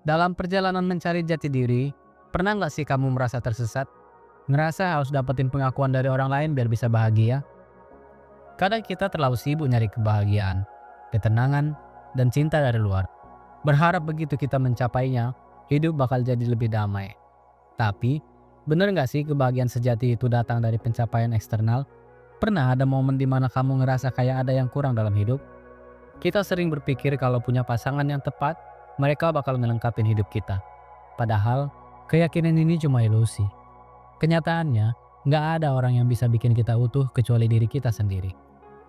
Dalam perjalanan mencari jati diri, pernah nggak sih kamu merasa tersesat? Ngerasa harus dapetin pengakuan dari orang lain biar bisa bahagia? Kadang kita terlalu sibuk nyari kebahagiaan, ketenangan, dan cinta dari luar. Berharap begitu kita mencapainya, hidup bakal jadi lebih damai. Tapi, bener nggak sih kebahagiaan sejati itu datang dari pencapaian eksternal? Pernah ada momen di mana kamu ngerasa kayak ada yang kurang dalam hidup? Kita sering berpikir kalau punya pasangan yang tepat, mereka bakal melengkapi hidup kita. Padahal, keyakinan ini cuma ilusi. Kenyataannya, nggak ada orang yang bisa bikin kita utuh kecuali diri kita sendiri.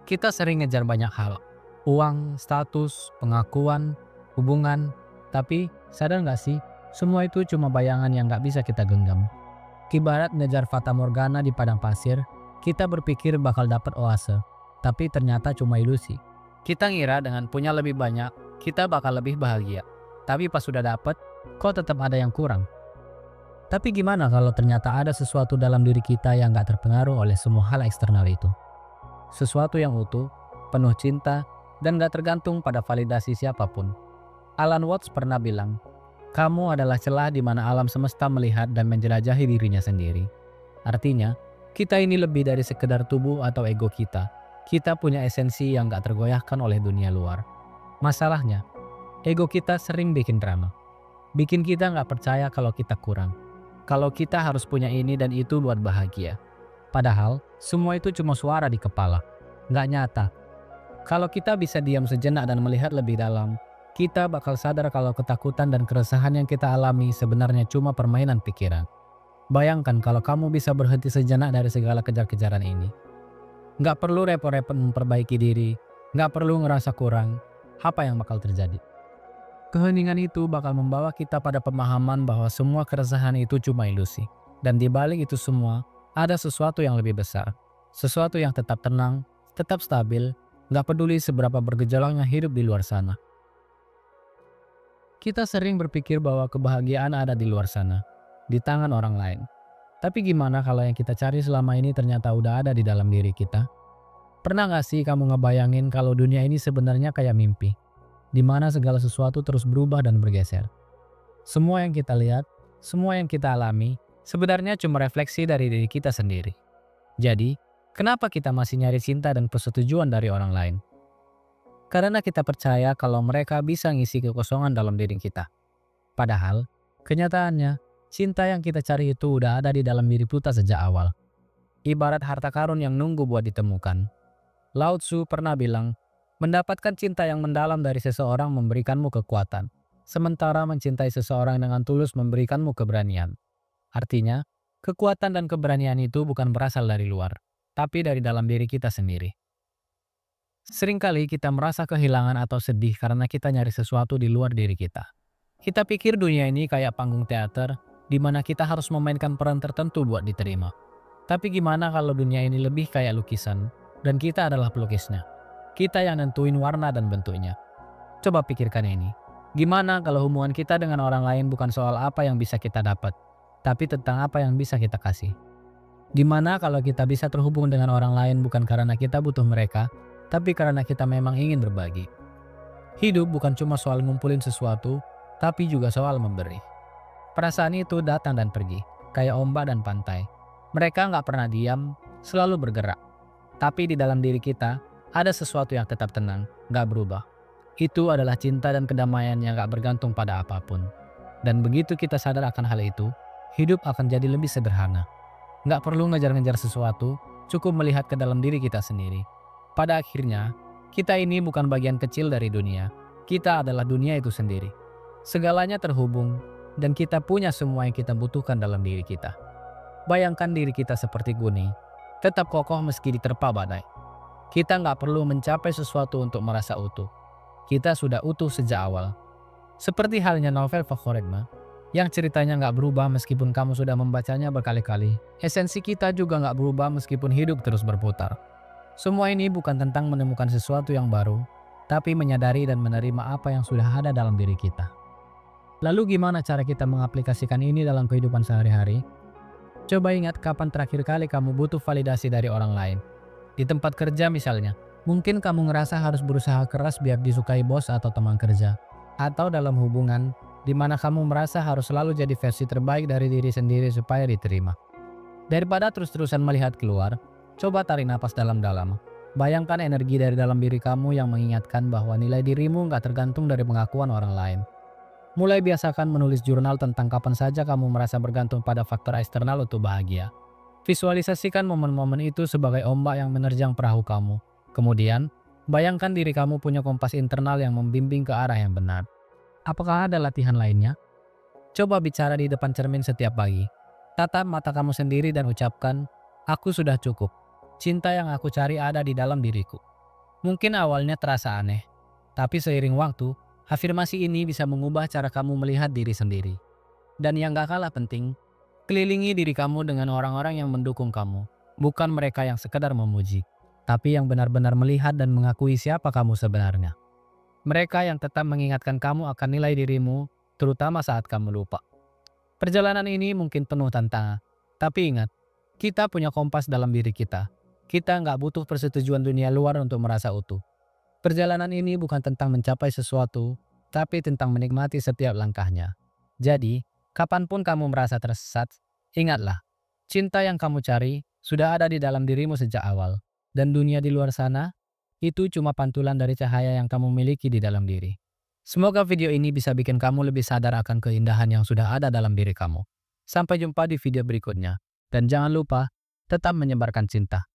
Kita sering ngejar banyak hal. Uang, status, pengakuan, hubungan. Tapi, sadar nggak sih, semua itu cuma bayangan yang nggak bisa kita genggam. Ibarat ngejar fata morgana di padang pasir, kita berpikir bakal dapat oase. Tapi ternyata cuma ilusi. Kita ngira dengan punya lebih banyak, kita bakal lebih bahagia. Tapi pas sudah dapat, kok tetap ada yang kurang. Tapi gimana kalau ternyata ada sesuatu dalam diri kita yang gak terpengaruh oleh semua hal eksternal itu? Sesuatu yang utuh, penuh cinta, dan gak tergantung pada validasi siapapun. Alan Watts pernah bilang, kamu adalah celah di mana alam semesta melihat dan menjelajahi dirinya sendiri. Artinya, kita ini lebih dari sekedar tubuh atau ego kita. Kita punya esensi yang gak tergoyahkan oleh dunia luar. Masalahnya, ego kita sering bikin drama. Bikin kita gak percaya kalau kita kurang. Kalau kita harus punya ini dan itu buat bahagia. Padahal, semua itu cuma suara di kepala, nggak nyata. Kalau kita bisa diam sejenak dan melihat lebih dalam, kita bakal sadar kalau ketakutan dan keresahan yang kita alami sebenarnya cuma permainan pikiran. Bayangkan kalau kamu bisa berhenti sejenak dari segala kejar-kejaran ini. Nggak perlu repot-repot memperbaiki diri, nggak perlu ngerasa kurang. Apa yang bakal terjadi? Keheningan itu bakal membawa kita pada pemahaman bahwa semua keresahan itu cuma ilusi. Dan di balik itu semua, ada sesuatu yang lebih besar. Sesuatu yang tetap tenang, tetap stabil, gak peduli seberapa bergejolaknya hidup di luar sana. Kita sering berpikir bahwa kebahagiaan ada di luar sana, di tangan orang lain. Tapi gimana kalau yang kita cari selama ini ternyata udah ada di dalam diri kita? Pernah gak sih kamu ngebayangin kalau dunia ini sebenarnya kayak mimpi? Di mana segala sesuatu terus berubah dan bergeser. Semua yang kita lihat, semua yang kita alami, sebenarnya cuma refleksi dari diri kita sendiri. Jadi, kenapa kita masih nyari cinta dan persetujuan dari orang lain? Karena kita percaya kalau mereka bisa ngisi kekosongan dalam diri kita. Padahal, kenyataannya, cinta yang kita cari itu udah ada di dalam diri kita sejak awal. Ibarat harta karun yang nunggu buat ditemukan. Lao Tzu pernah bilang, mendapatkan cinta yang mendalam dari seseorang memberikanmu kekuatan, sementara mencintai seseorang dengan tulus memberikanmu keberanian. Artinya, kekuatan dan keberanian itu bukan berasal dari luar, tapi dari dalam diri kita sendiri. Seringkali kita merasa kehilangan atau sedih karena kita nyari sesuatu di luar diri kita. Kita pikir dunia ini kayak panggung teater, di mana kita harus memainkan peran tertentu buat diterima. Tapi gimana kalau dunia ini lebih kayak lukisan, dan kita adalah pelukisnya? Kita yang nentuin warna dan bentuknya. Coba pikirkan ini. Gimana kalau hubungan kita dengan orang lain bukan soal apa yang bisa kita dapat, tapi tentang apa yang bisa kita kasih? Gimana kalau kita bisa terhubung dengan orang lain bukan karena kita butuh mereka, tapi karena kita memang ingin berbagi? Hidup bukan cuma soal ngumpulin sesuatu, tapi juga soal memberi. Perasaan itu datang dan pergi, kayak ombak dan pantai. Mereka nggak pernah diam, selalu bergerak. Tapi di dalam diri kita, ada sesuatu yang tetap tenang, gak berubah. Itu adalah cinta dan kedamaian yang gak bergantung pada apapun. Dan begitu kita sadar akan hal itu, hidup akan jadi lebih sederhana. Gak perlu ngejar-ngejar sesuatu, cukup melihat ke dalam diri kita sendiri. Pada akhirnya, kita ini bukan bagian kecil dari dunia. Kita adalah dunia itu sendiri. Segalanya terhubung, dan kita punya semua yang kita butuhkan dalam diri kita. Bayangkan diri kita seperti gunung, tetap kokoh meski diterpa badai. Kita nggak perlu mencapai sesuatu untuk merasa utuh. Kita sudah utuh sejak awal. Seperti halnya novel favoritmu, yang ceritanya nggak berubah meskipun kamu sudah membacanya berkali-kali. Esensi kita juga nggak berubah meskipun hidup terus berputar. Semua ini bukan tentang menemukan sesuatu yang baru, tapi menyadari dan menerima apa yang sudah ada dalam diri kita. Lalu gimana cara kita mengaplikasikan ini dalam kehidupan sehari-hari? Coba ingat kapan terakhir kali kamu butuh validasi dari orang lain. Di tempat kerja misalnya, mungkin kamu ngerasa harus berusaha keras biar disukai bos atau teman kerja. Atau dalam hubungan, di mana kamu merasa harus selalu jadi versi terbaik dari diri sendiri supaya diterima. Daripada terus-terusan melihat keluar, coba tarik napas dalam-dalam. Bayangkan energi dari dalam diri kamu yang mengingatkan bahwa nilai dirimu nggak tergantung dari pengakuan orang lain. Mulai biasakan menulis jurnal tentang kapan saja kamu merasa bergantung pada faktor eksternal untuk bahagia. Visualisasikan momen-momen itu sebagai ombak yang menerjang perahu kamu. Kemudian, bayangkan diri kamu punya kompas internal yang membimbing ke arah yang benar. Apakah ada latihan lainnya? Coba bicara di depan cermin setiap pagi. Tatap mata kamu sendiri dan ucapkan, "Aku sudah cukup. Cinta yang aku cari ada di dalam diriku." Mungkin awalnya terasa aneh, tapi seiring waktu, afirmasi ini bisa mengubah cara kamu melihat diri sendiri. Dan yang gak kalah penting, kelilingi diri kamu dengan orang-orang yang mendukung kamu. Bukan mereka yang sekedar memuji, tapi yang benar-benar melihat dan mengakui siapa kamu sebenarnya. Mereka yang tetap mengingatkan kamu akan nilai dirimu, terutama saat kamu lupa. Perjalanan ini mungkin penuh tantangan, tapi ingat, kita punya kompas dalam diri kita. Kita nggak butuh persetujuan dunia luar untuk merasa utuh. Perjalanan ini bukan tentang mencapai sesuatu, tapi tentang menikmati setiap langkahnya. Jadi, kapanpun kamu merasa tersesat, ingatlah, cinta yang kamu cari sudah ada di dalam dirimu sejak awal. Dan dunia di luar sana, itu cuma pantulan dari cahaya yang kamu miliki di dalam diri. Semoga video ini bisa bikin kamu lebih sadar akan keindahan yang sudah ada dalam diri kamu. Sampai jumpa di video berikutnya. Dan jangan lupa, tetap menyebarkan cinta.